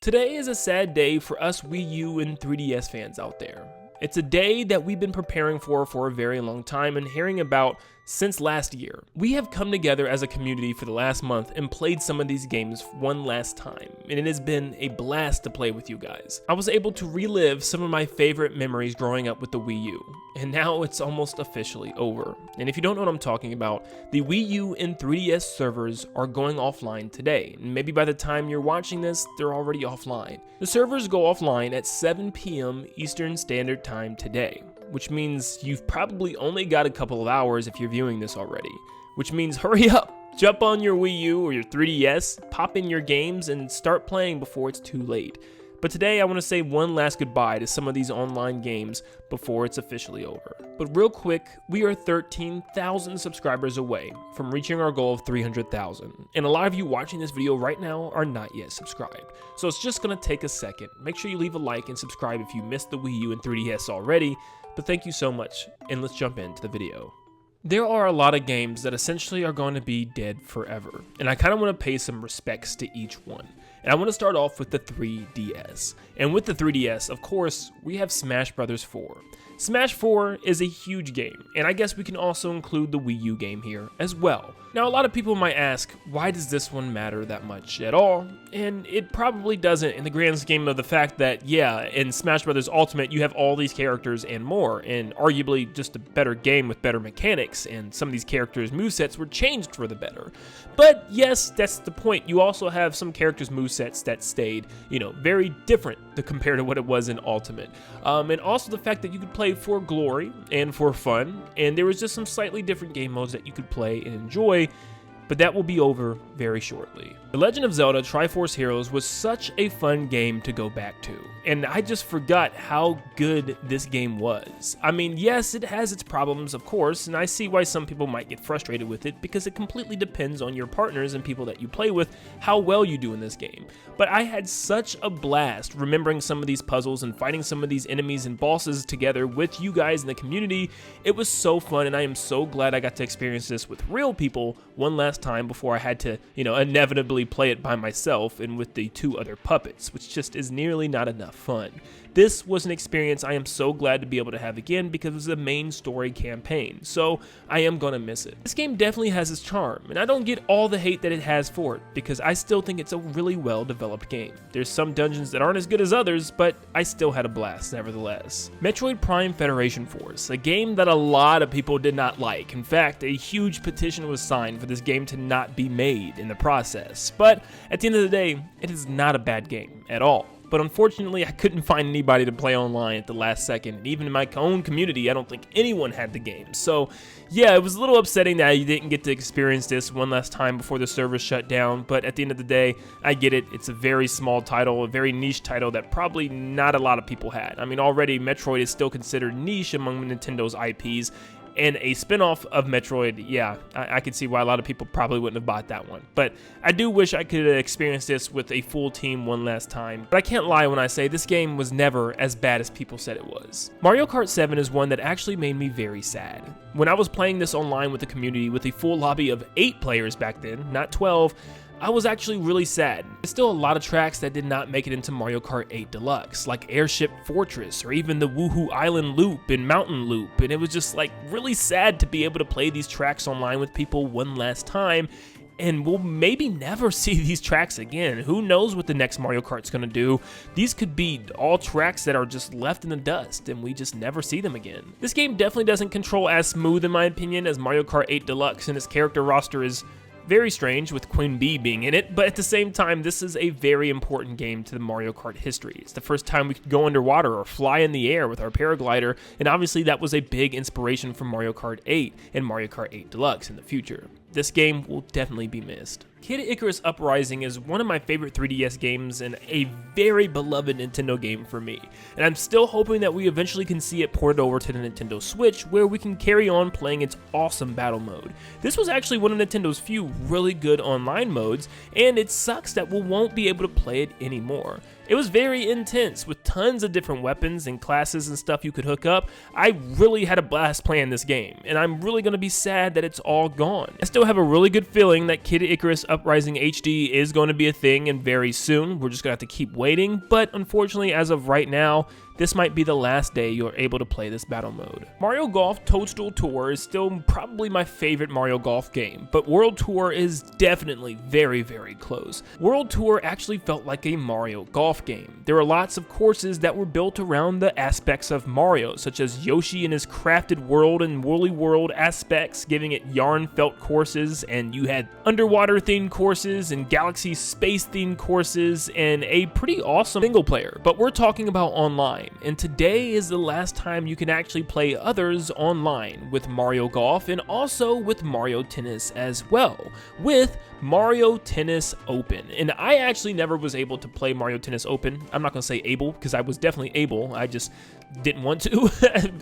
Today is a sad day for us Wii U and 3DS fans out there. It's a day that we've been preparing for a very long time and hearing about since last year. We have come together as a community for the last month and played some of these games one last time, and it has been a blast to play with you guys. I was able to relive some of my favorite memories growing up with the Wii U, and now it's almost officially over. And if you don't know what I'm talking about, the Wii U and 3DS servers are going offline today, and maybe by the time you're watching this, they're already offline. The servers go offline at 7 p.m. Eastern Standard Time today, which means you've probably only got a couple of hours if you're viewing this already, which means hurry up, jump on your Wii U or your 3DS, pop in your games, and start playing before it's too late. But today I want to say one last goodbye to some of these online games before it's officially over. But real quick, we are 13,000 subscribers away from reaching our goal of 300,000, and a lot of you watching this video right now are not yet subscribed. So it's just going to take a second. Make sure you leave a like and subscribe if you missed the Wii U and 3DS already, but thank you so much, and let's jump into the video. There are a lot of games that essentially are going to be dead forever, and I kind of want to pay some respects to each one. And I want to start off with the 3DS. And with the 3DS, of course, we have Smash Bros. 4. Smash 4 is a huge game, and I guess we can also include the Wii U game here as well. Now, a lot of people might ask, why does this one matter that much at all? And it probably doesn't in the grand scheme of the fact that, yeah, in Smash Bros. Ultimate, you have all these characters and more, and arguably just a better game with better mechanics, and some of these characters' movesets were changed for the better. But yes, that's the point. You also have some characters' movesets that stayed, very different compared to what it was in Ultimate. And also the fact that you could play for glory and for fun, and there was just some slightly different game modes that you could play and enjoy, but that will be over very shortly. The Legend of Zelda Triforce Heroes was such a fun game to go back to, and I just forgot how good this game was. I mean, yes, it has its problems, of course, and I see why some people might get frustrated with it because it completely depends on your partners and people that you play with, how well you do in this game. But I had such a blast remembering some of these puzzles and fighting some of these enemies and bosses together with you guys in the community. It was so fun, and I am so glad I got to experience this with real people one last time before I had to, inevitably play it by myself and with the two other puppets, which just is nearly not enough fun. This was an experience I am so glad to be able to have again because it was a main story campaign, so I am gonna miss it. This game definitely has its charm, and I don't get all the hate that it has for it because I still think it's a really well developed game. There's some dungeons that aren't as good as others, but I still had a blast nevertheless. Metroid Prime Federation Force, a game that a lot of people did not like. In fact, a huge petition was signed for this game to not be made in the process, but at the end of the day, it is not a bad game at all. But unfortunately, I couldn't find anybody to play online at the last second, and even in my own community, I don't think anyone had the game. So yeah, it was a little upsetting that you didn't get to experience this one last time before the servers shut down, but at the end of the day, I get it. It's a very small title, a very niche title that probably not a lot of people had. I mean, already Metroid is still considered niche among Nintendo's IPs, and a spin-off of Metroid, yeah, I could see why a lot of people probably wouldn't have bought that one. But I do wish I could have experienced this with a full team one last time. But I can't lie when I say this game was never as bad as people said it was. Mario Kart 7 is one that actually made me very sad. When I was playing this online with the community with a full lobby of 8 players back then, not 12, I was actually really sad. There's still a lot of tracks that did not make it into Mario Kart 8 Deluxe, like Airship Fortress, or even the Woohoo Island Loop and Mountain Loop, and it was just like really sad to be able to play these tracks online with people one last time, and we'll maybe never see these tracks again. Who knows what the next Mario Kart's gonna do? These could be all tracks that are just left in the dust, and we just never see them again. This game definitely doesn't control as smooth, in my opinion, as Mario Kart 8 Deluxe, and its character roster is very strange with Queen Bee being in it, but at the same time, this is a very important game to the Mario Kart history. It's the first time we could go underwater or fly in the air with our paraglider, and obviously that was a big inspiration for Mario Kart 8 and Mario Kart 8 Deluxe in the future. This game will definitely be missed. Kid Icarus Uprising is one of my favorite 3DS games and a very beloved Nintendo game for me, and I'm still hoping that we eventually can see it ported over to the Nintendo Switch where we can carry on playing its awesome battle mode. This was actually one of Nintendo's few really good online modes, and it sucks that we won't be able to play it anymore. It was very intense with tons of different weapons and classes and stuff you could hook up. I really had a blast playing this game, and I'm really going to be sad that it's all gone. I still have a really good feeling that Kid Icarus Uprising HD is going to be a thing and very soon. We're just going to have to keep waiting, but unfortunately as of right now, this might be the last day you're able to play this battle mode. Mario Golf Toadstool Tour is still probably my favorite Mario Golf game, but World Tour is definitely very, very close. World Tour actually felt like a Mario Golf game. There were lots of courses that were built around the aspects of Mario, such as Yoshi and his crafted world and Woolly World aspects, giving it yarn felt courses, and you had underwater themed courses and galaxy space themed courses, and a pretty awesome single player. But we're talking about online. And today is the last time you can actually play others online with Mario Golf and also with Mario Tennis as well, with Mario Tennis Open. And I actually never was able to play Mario Tennis Open. I'm not going to say able, because I was definitely able. I just didn't want to.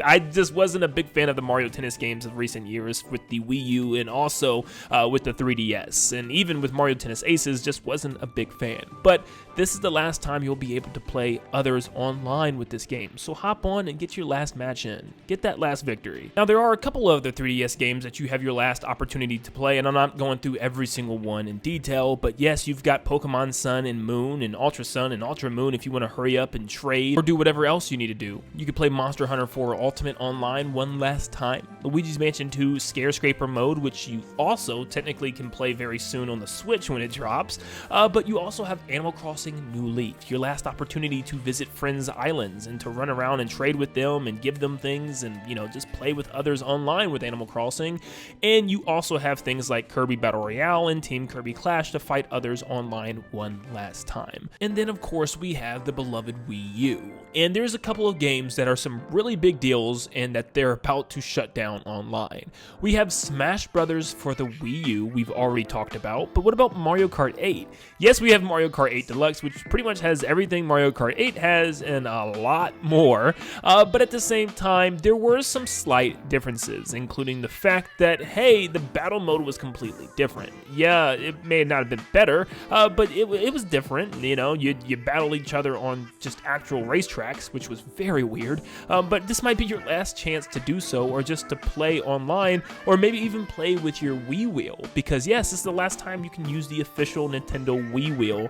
I just wasn't a big fan of the Mario Tennis games of recent years with the Wii U and also with the 3DS. And even with Mario Tennis Aces, just wasn't a big fan. But this is the last time you'll be able to play others online with this game. So hop on and get your last match in. Get that last victory. Now, there are a couple of the 3DS games that you have your last opportunity to play, and I'm not going through every single one in detail, but yes, you've got Pokemon Sun and Moon and Ultra Sun and Ultra Moon if you want to hurry up and trade or do whatever else you need to do. You could play Monster Hunter 4 Ultimate online one last time. Luigi's Mansion 2 Scare Scraper mode, which you also technically can play very soon on the Switch when it drops, but you also have Animal Crossing New Leaf, your last opportunity to visit friends' islands and to run around and trade with them and give them things and, you know, just play with others online with Animal Crossing. And you also have things like Kirby Battle Royale and Team Kirby Clash to fight others online one last time. And then, of course, we have the beloved Wii U. And there's a couple of games that are some really big deals and that they're about to shut down online. We have Smash Brothers for the Wii U, we've already talked about, but what about Mario Kart 8? Yes, we have Mario Kart 8 Deluxe, which pretty much has everything Mario Kart 8 has and a lot more, but at the same time, there were some slight differences, including the fact that, hey, the battle mode was completely different. Yeah, it may not have been better, but it was different. You know, you battle each other on just actual racetracks, which was very weird, but this might be your last chance to do so, or just to play online, or maybe even play with your Wii wheel, because yes, this is the last time you can use the official Nintendo Wii wheel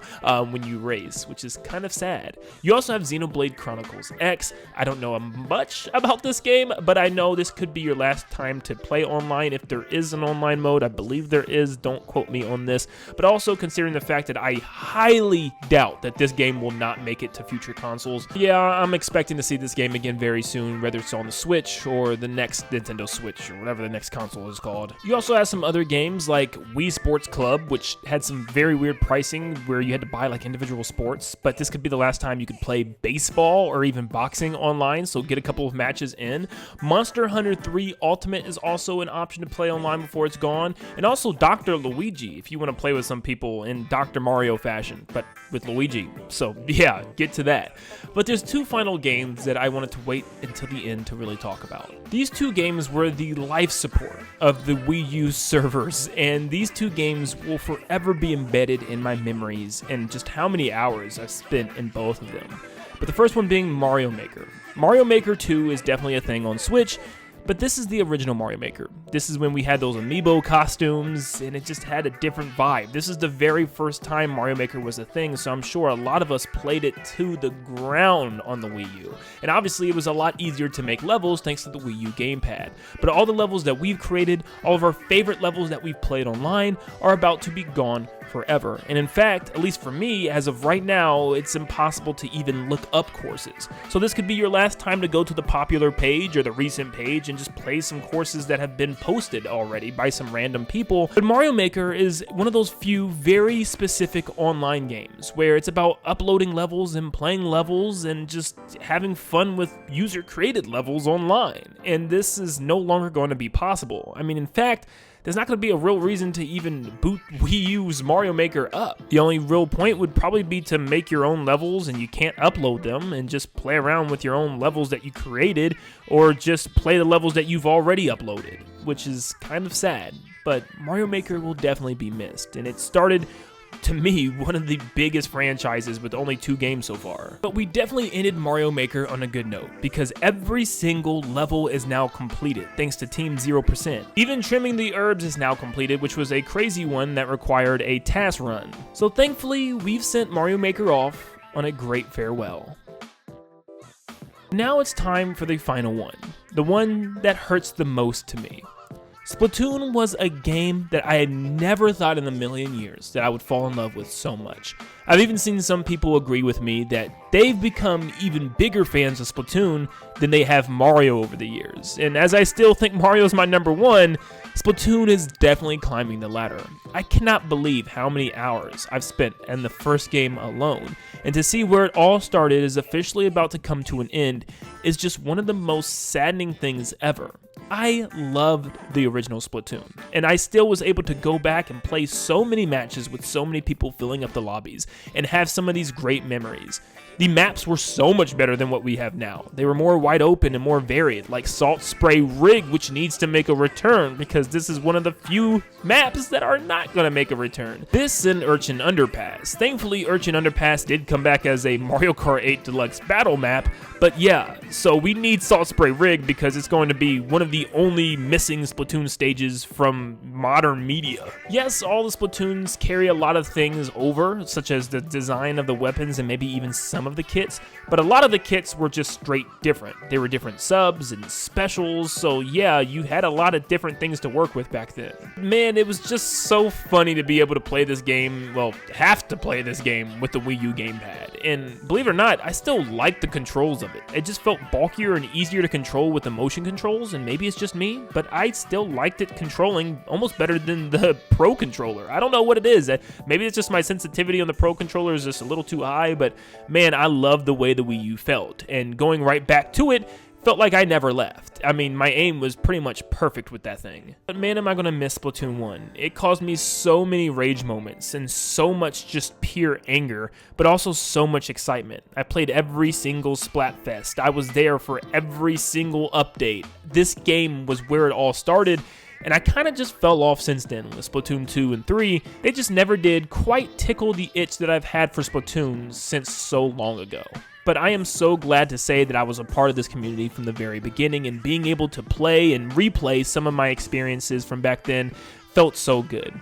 when you race, which is kind of sad. You also have Xenoblade Chronicles X. I don't know much about this game, but I know this could be your last time to play online if there is an online mode. I believe there is, don't quote me on this, but also considering the fact that I highly doubt that this game will not make it to future consoles. Yeah, I'm expecting to see this game again very soon, whether it's on the Switch or the next Nintendo Switch or whatever the next console is called. You also have some other games like Wii Sports Club, which had some very weird pricing where you had to buy like individual sports, but this could be the last time you could play baseball or even boxing online, so get a couple of matches in. Monster Hunter 3 Ultimate is also an option to play online before it's gone, and also Dr. Luigi if you want to play with some people in Dr. Mario fashion, but with Luigi. So yeah, get to that. But there's two final games that I wanted to wait until the end to really talk about. These two games were the life support of the Wii U servers, and these two games will forever be embedded in my memories and just how many hours I've spent in both of them. But the first one being Mario Maker. Mario Maker 2 is definitely a thing on Switch, but this is the original Mario Maker. This is when we had those amiibo costumes, and it just had a different vibe. This is the very first time Mario Maker was a thing, so I'm sure a lot of us played it to the ground on the Wii U. And obviously it was a lot easier to make levels thanks to the Wii U gamepad. But all the levels that we've created, all of our favorite levels that we've played online, are about to be gone forever. And in fact, at least for me, as of right now, it's impossible to even look up courses. So this could be your last time to go to the popular page or the recent page and just play some courses that have been posted already by some random people. But Mario Maker is one of those few very specific online games where it's about uploading levels and playing levels and just having fun with user-created levels online. And this is no longer going to be possible. I mean, in fact, there's not going to be a real reason to even boot Wii U's Mario Maker up. The only real point would probably be to make your own levels and you can't upload them and just play around with your own levels that you created, or just play the levels that you've already uploaded, which is kind of sad. But Mario Maker will definitely be missed, and it started to me, one of the biggest franchises with only 2 games so far. But we definitely ended Mario Maker on a good note, because every single level is now completed, thanks to Team 0%. Even trimming the herbs is now completed, which was a crazy one that required a task run. So thankfully, we've sent Mario Maker off on a great farewell. Now it's time for the final one, the one that hurts the most to me. Splatoon was a game that I had never thought in a million years that I would fall in love with so much. I've even seen some people agree with me that they've become even bigger fans of Splatoon than they have Mario over the years. And as I still think Mario is my #1, Splatoon is definitely climbing the ladder. I cannot believe how many hours I've spent in the first game alone, and to see where it all started is officially about to come to an end is just one of the most saddening things ever. I loved the original Splatoon, and I still was able to go back and play so many matches with so many people filling up the lobbies and have some of these great memories. The maps were so much better than what we have now. They were more wide open and more varied, like Salt Spray Rig, which needs to make a return because this is one of the few maps that are not going to make a return. This and Urchin Underpass. Thankfully, Urchin Underpass did come back as a Mario Kart 8 Deluxe battle map, but yeah, so we need Salt Spray Rig because it's going to be one of the only missing Splatoon stages from modern media. Yes, all the Splatoons carry a lot of things over, such as the design of the weapons and maybe even some of the kits, but a lot of the kits were just straight different. They were different subs and specials, so yeah, you had a lot of different things to work with back then. Man, it was just so funny to be able to play this game, well, have to play this game with the Wii U gamepad. And believe it or not, I still like the controls of it. It just felt bulkier and easier to control with the motion controls, and maybe it's just me, but I still liked it controlling almost better than the Pro controller. I don't know what it is. Maybe it's just my sensitivity on the Pro controller is just a little too high, but man, I love the way the Wii U felt, and going right back to it felt like I never left. I mean, my aim was pretty much perfect with that thing. But man, am I gonna miss Splatoon 1. It caused me so many rage moments and so much just pure anger, but also so much excitement. I played every single Splatfest. I was there for every single update. This game was where it all started, and I kind of just fell off since then with Splatoon 2 and 3. They just never did quite tickle the itch that I've had for Splatoon since so long ago. But I am so glad to say that I was a part of this community from the very beginning, and being able to play and replay some of my experiences from back then felt so good.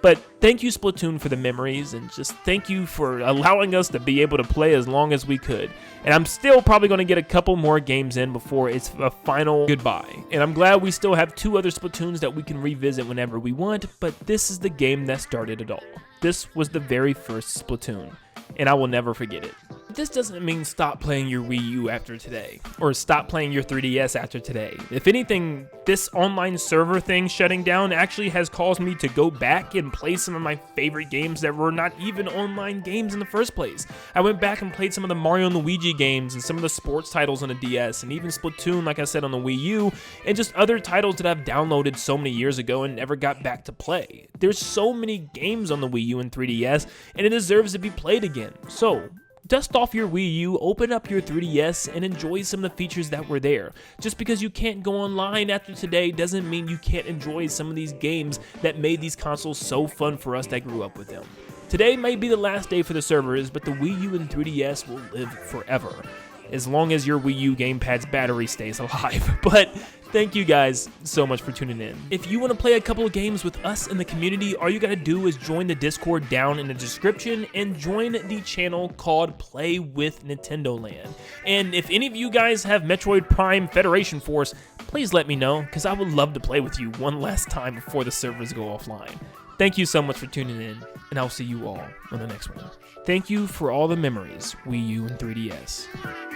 But thank you, Splatoon, for the memories, and just thank you for allowing us to be able to play as long as we could. And I'm still probably going to get a couple more games in before it's a final goodbye. And I'm glad we still have 2 other Splatoons that we can revisit whenever we want, but this is the game that started it all. This was the very first Splatoon, and I will never forget it. This doesn't mean stop playing your Wii U after today, or stop playing your 3DS after today. If anything, this online server thing shutting down actually has caused me to go back and play some of my favorite games that were not even online games in the first place. I went back and played some of the Mario and Luigi games and some of the sports titles on the DS, and even Splatoon, like I said, on the Wii U, and just other titles that I've downloaded so many years ago and never got back to play. There's so many games on the Wii U and 3DS, and it deserves to be played again. So dust off your Wii U, open up your 3DS, and enjoy some of the features that were there. Just because you can't go online after today doesn't mean you can't enjoy some of these games that made these consoles so fun for us that grew up with them. Today might be the last day for the servers, but the Wii U and 3DS will live forever, as long as your Wii U gamepad's battery stays alive. But thank you guys so much for tuning in. If you want to play a couple of games with us in the community, all you gotta do is join the Discord down in the description and join the channel called Play with Nintendo Land. And if any of you guys have Metroid Prime Federation Force, please let me know, because I would love to play with you one last time before the servers go offline. Thank you so much for tuning in, and I'll see you all on the next one. Thank you for all the memories, Wii U and 3DS.